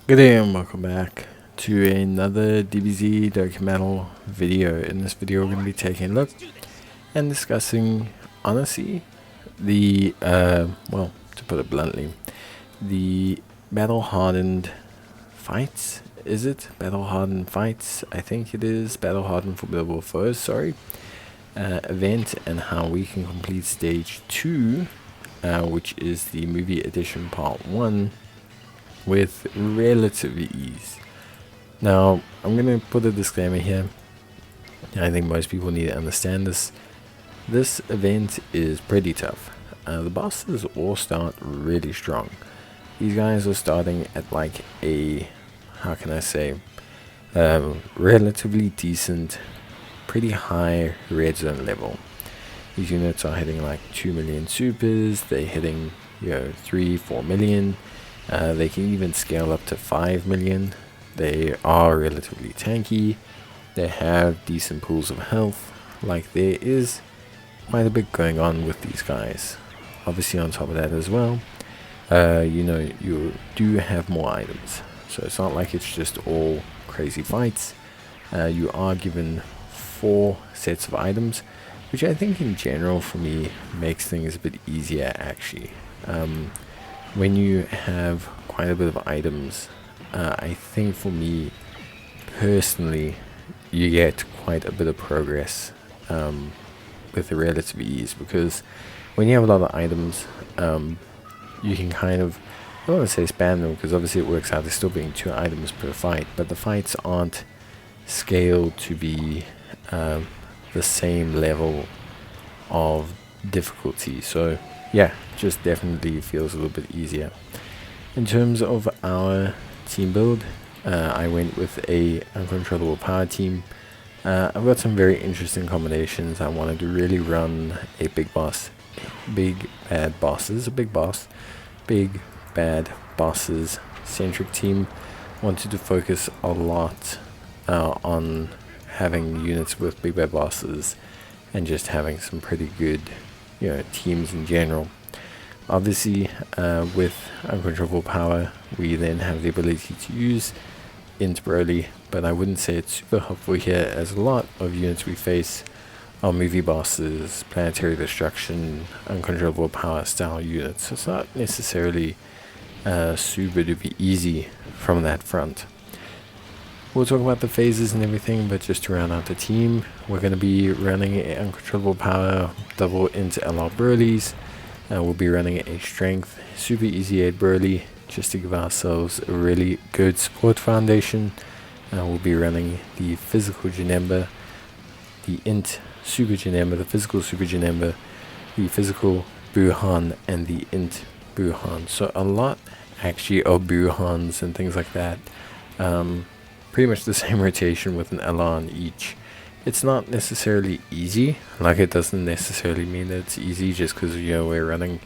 Good day and welcome back to another DBZ Dokkan video. In this video we're going to be taking a look and discussing, honestly, well, to put it bluntly, the Battle-Hardened fights. Is it? Battle-Hardened fights? I think it is. Battle-Hardened Formidable Foes, sorry. Event and how we can complete stage 2, which is the movie edition part 1. With relative ease. Now, I'm going to put a disclaimer here. I think most people need to understand this. This event is pretty tough. The bosses all start really strong. These guys are starting at like a, how can I say, relatively decent, pretty high red zone level. These units are hitting like 2 million supers. They're hitting, 3-4 million. They can even scale up to 5 million. They are relatively tanky. They have decent pools of health. Like, there is quite a bit going on with these guys. Obviously, on top of that as well, you do have more items. So it's not like it's just all crazy fights. You are given 4 sets of items, which I think in general for me makes things a bit easier actually. When you have quite a bit of items, I think for me personally, you get quite a bit of progress with the relative ease, because when you have a lot of items, you can kind of, I don't want to say spam them, because obviously it works out, there's still being 2 items per fight, but the fights aren't scaled to be the same level of difficulty. So yeah, just definitely feels a little bit easier. In terms of our team build, I went with a uncontrollable power team. I've got some very interesting combinations. I wanted to really run a big bad bosses centric team. Wanted to focus a lot on having units with big bad bosses and just having some pretty good teams in general. Obviously, with uncontrollable power, we then have the ability to use int Broly, but I wouldn't say it's super helpful here, as a lot of units we face are movie bosses, planetary destruction, uncontrollable power style units. So it's not necessarily super duper easy from that front. We'll talk about the phases and everything, but just to round out the team, we're going to be running an uncontrollable power double into LR Broly's. We'll be running a strength super easy 8 Broly, just to give ourselves a really good support foundation. We'll be running the physical Janemba, the int super Janemba, the physical super Janemba, the physical Buhan, and the int Buhan. So a lot actually of Buhans and things like that. Pretty much the same rotation with an LR on each. It's not necessarily easy, like it doesn't necessarily mean that it's easy just because we're running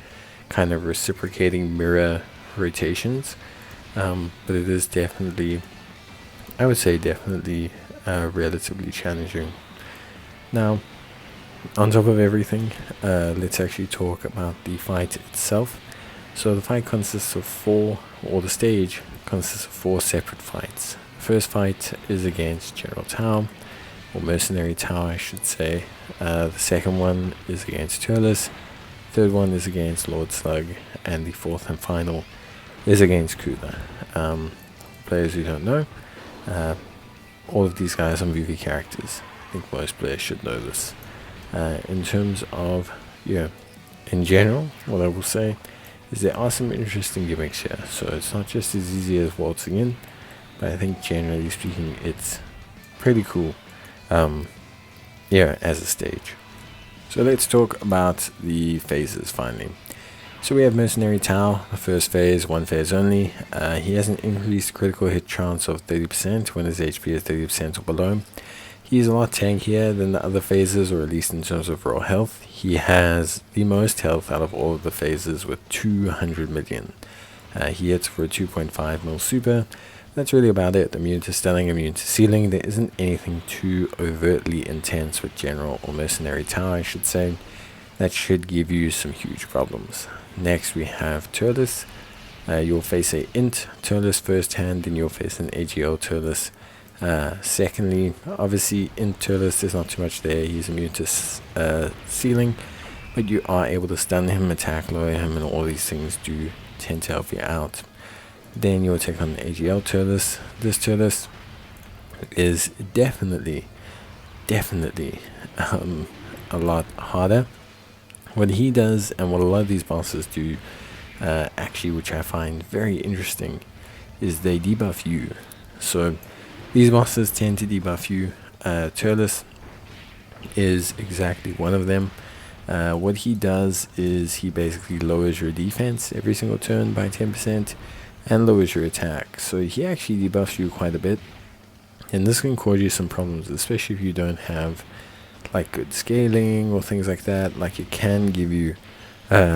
kind of reciprocating mirror rotations, but it is definitely, I would say definitely relatively challenging. Now, on top of everything, let's actually talk about the fight itself. So the fight consists of 4, or the stage consists of 4 separate fights. The first fight is against General Tao, or Mercenary Tao I should say. The second one is against Turles. Third one is against Lord Slug, and the fourth and final is against Kula. Players who don't know, all of these guys are movie characters. I think most players should know this. In terms of, in general, what I will say is there are some interesting gimmicks here. So it's not just as easy as waltzing in, but I think generally speaking it's pretty cool as a stage. So let's talk about the phases finally. So we have Mercenary Tao, the first phase, 1 phase only. He has an increased critical hit chance of 30% when his HP is 30% or below. He's a lot tankier than the other phases, or at least in terms of raw health. He has the most health out of all of the phases with 200 million. He hits for a 2.5 mil super. That's really about it. Immune to stunning, immune to sealing. There isn't anything too overtly intense with General or Mercenary Tao, I should say. That should give you some huge problems. Next we have Turles. You'll face a Int Turles first hand, then you'll face an AGL Turles secondly. Obviously, Int Turles, there's not too much there. He's immune to Sealing, but you are able to stun him, attack, lower him, and all these things do tend to help you out. Then you'll take on the AGL Turles. This Turles is definitely a lot harder. What he does, and what a lot of these bosses do, actually, which I find very interesting, is they debuff you. So these bosses tend to debuff you. Turles is exactly one of them. What he does is he basically lowers your defense every single turn by 10% and lowers your attack. So he actually debuffs you quite a bit, and this can cause you some problems, especially if you don't have like good scaling or things like that. Like, it can give you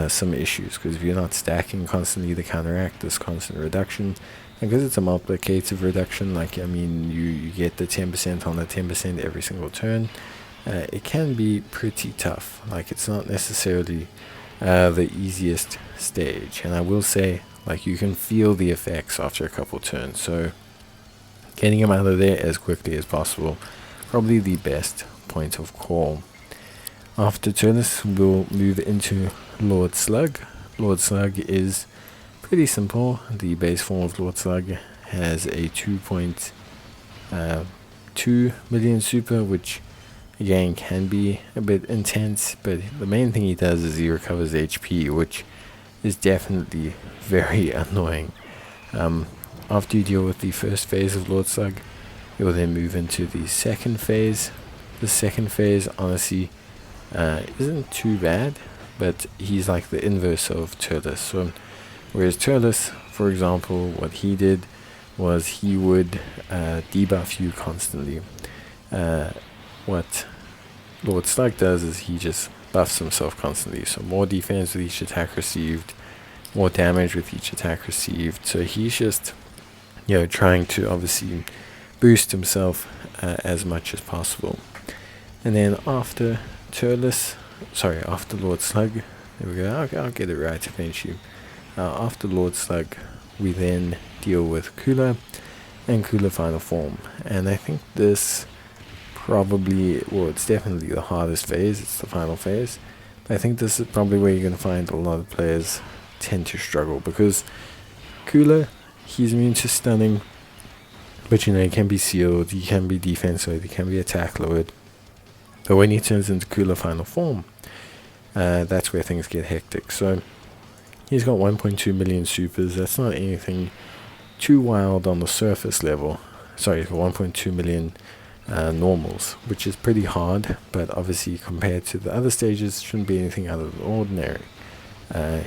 some issues, because if you're not stacking constantly to counteract this constant reduction, and because it's a multiplicative reduction, like, I mean, you get the 10% on the 10% every single turn, it can be pretty tough. Like, it's not necessarily the easiest stage, and I will say, like, you can feel the effects after a couple turns, so getting him out of there as quickly as possible, probably the best point of call. After Turles, we'll move into Lord Slug. Lord Slug is pretty simple. The base form of Lord Slug has a 2.2 million super, which again can be a bit intense, but the main thing he does is he recovers HP, which is definitely very annoying. After you deal with the first phase of Lord Slug, you'll then move into the second phase. The second phase, honestly, isn't too bad, but he's like the inverse of Turles. So whereas Turles, for example, what he did was he would debuff you constantly. What Lord Slug does is he just buffs himself constantly. So more defense with each attack received, more damage with each attack received. So he's just, trying to obviously boost himself as much as possible. And then after after Lord Slug, there we go, I'll get it right eventually. After Lord Slug, we then deal with Kula and Kula Final Form. And I think this it's definitely the hardest phase, it's the final phase. But I think this is probably where you're going to find a lot of players tend to struggle, because Kula, he's immune to stunning, but he can be sealed, he can be defensive, he can be attack lowered. But when he turns into Kula Final Form, that's where things get hectic. So he's got 1.2 million supers. That's not anything too wild on the surface level. Sorry, he's got 1.2 million normals, which is pretty hard, but obviously compared to the other stages, shouldn't be anything out of the ordinary.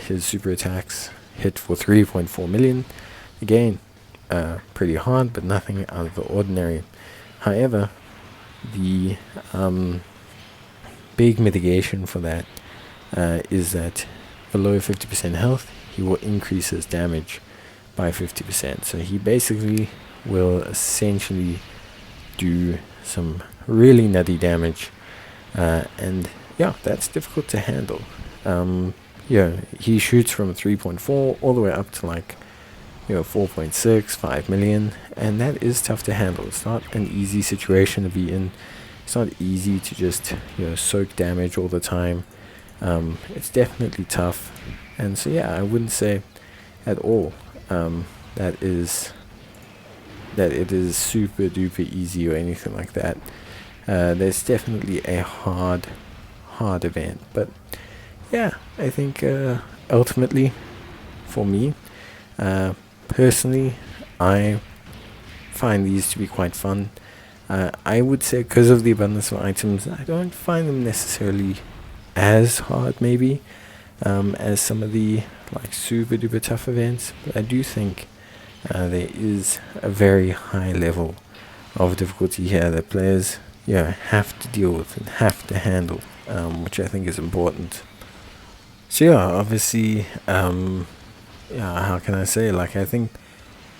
His super attacks hit for 3.4 million. Again, pretty hard, but nothing out of the ordinary. However, the big mitigation for that is that below 50% health, he will increase his damage by 50%. So he basically will essentially do some really nutty damage, and that's difficult to handle. He shoots from 3.4 all the way up to 4.6, 5 million, and that is tough to handle. It's not an easy situation to be in. It's not easy to just soak damage all the time. It's definitely tough, and so I wouldn't say at all that it is super duper easy or anything like that. There's definitely a hard event, but I think ultimately for me, personally, I find these to be quite fun. I would say because of the abundance of items, I don't find them necessarily as hard maybe as some of the super duper tough events, but I do think there is a very high level of difficulty here that players have to deal with and have to handle, which I think is important. So obviously, how can I say, I think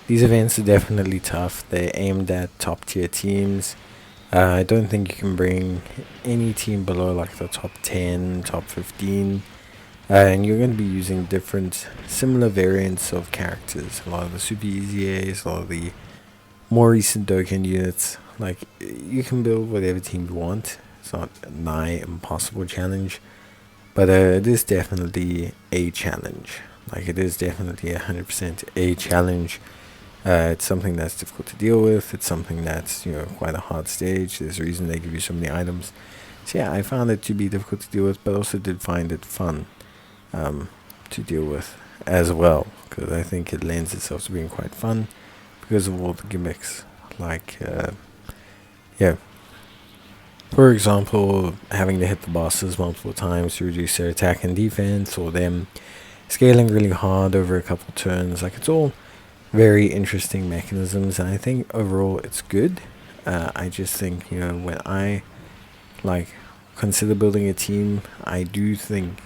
these events are definitely tough. They're aimed at top tier teams. I don't think you can bring any team below the top 10, top 15. And you're going to be using different similar variants of characters. A lot of the super easy A's, a lot of the more recent Dokkan units. Like, you can build whatever team you want. It's not a nigh impossible challenge, but it is definitely a challenge. Like, it is definitely 100% a challenge. It's something that's difficult to deal with. It's something that's, quite a hard stage. There's a reason they give you so many items. So yeah, I found it to be difficult to deal with, but also did find it fun to deal with as well, because I think it lends itself to being quite fun because of all the gimmicks. Like, for example, having to hit the bosses multiple times to reduce their attack and defense, or them scaling really hard over a couple turns. Like, it's all very interesting mechanisms, and I think overall it's good. I just think, when I consider building a team, I do think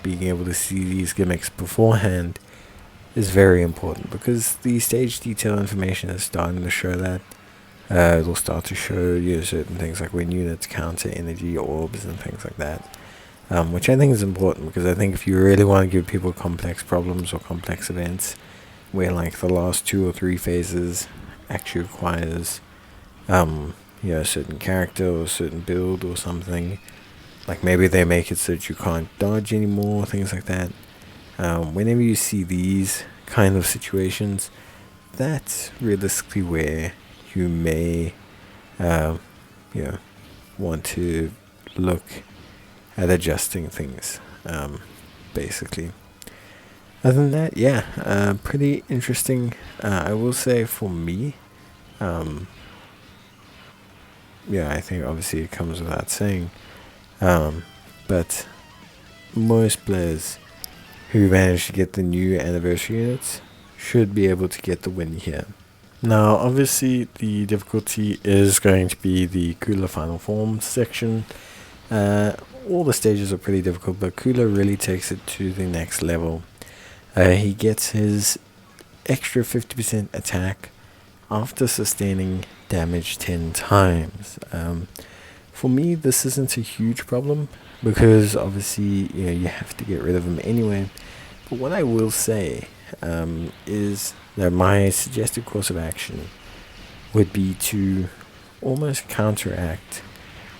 being able to see these gimmicks beforehand is very important, because the stage detail information is starting to show that. It'll start to show certain things like when units counter energy orbs and things like that, which I think is important, because I think if you really want to give people complex problems or complex events where the last 2 or 3 phases actually requires a certain character or a certain build or something, like maybe they make it so that you can't dodge anymore, things like that. Whenever you see these kind of situations, that's realistically where you may want to look at adjusting things, basically. Other than that, yeah, pretty interesting. I will say for me, I think obviously it comes without saying, but most players who manage to get the new anniversary units should be able to get the win here. Now, obviously, the difficulty is going to be the Cooler Final Form section. All the stages are pretty difficult, but Cooler really takes it to the next level. He gets his extra 50% attack after sustaining damage 10 times. For me, this isn't a huge problem, because obviously you have to get rid of him anyway. But what I will say is that my suggested course of action would be to almost counteract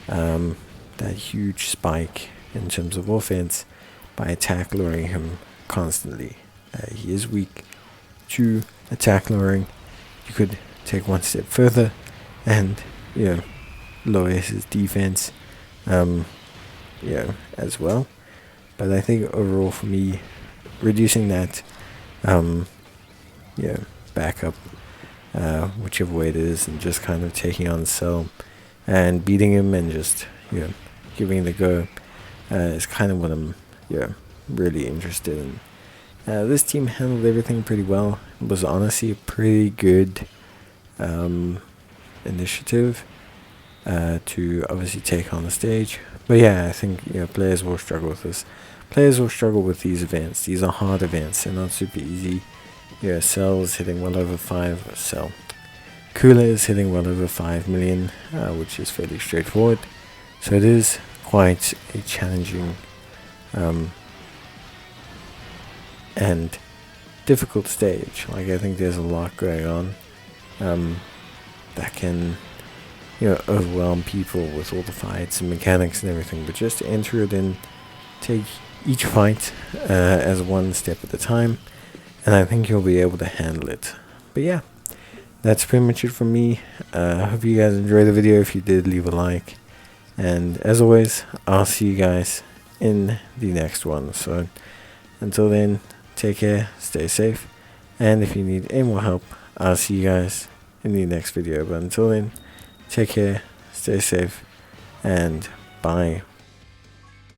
that huge spike in terms of offense by attack lowering him constantly. He is weak to attack lowering. You could take one step further and lower his defense as well. But I think overall for me, reducing that backup, whichever way it is, and just kind of taking on Cell and beating him and just giving it a go is kind of what I'm really interested in. This team handled everything pretty well. It was honestly a pretty good initiative to obviously take on the stage. But yeah, I think players will struggle with this. Players will struggle with these events. These are hard events. They're not super easy. Cell is hitting well over 5. Cell. Cooler is hitting well over 5 million, which is fairly straightforward. So it is quite a challenging and difficult stage. I think there's a lot going on that can overwhelm people with all the fights and mechanics and everything. But just enter it in, take each fight as one step at a time, and I think you'll be able to handle it. But yeah, that's pretty much it from me. I hope you guys enjoyed the video. If you did, leave a like. And as always, I'll see you guys in the next one. So until then, take care, stay safe, and if you need any more help, I'll see you guys in the next video. But until then, take care, stay safe, and bye.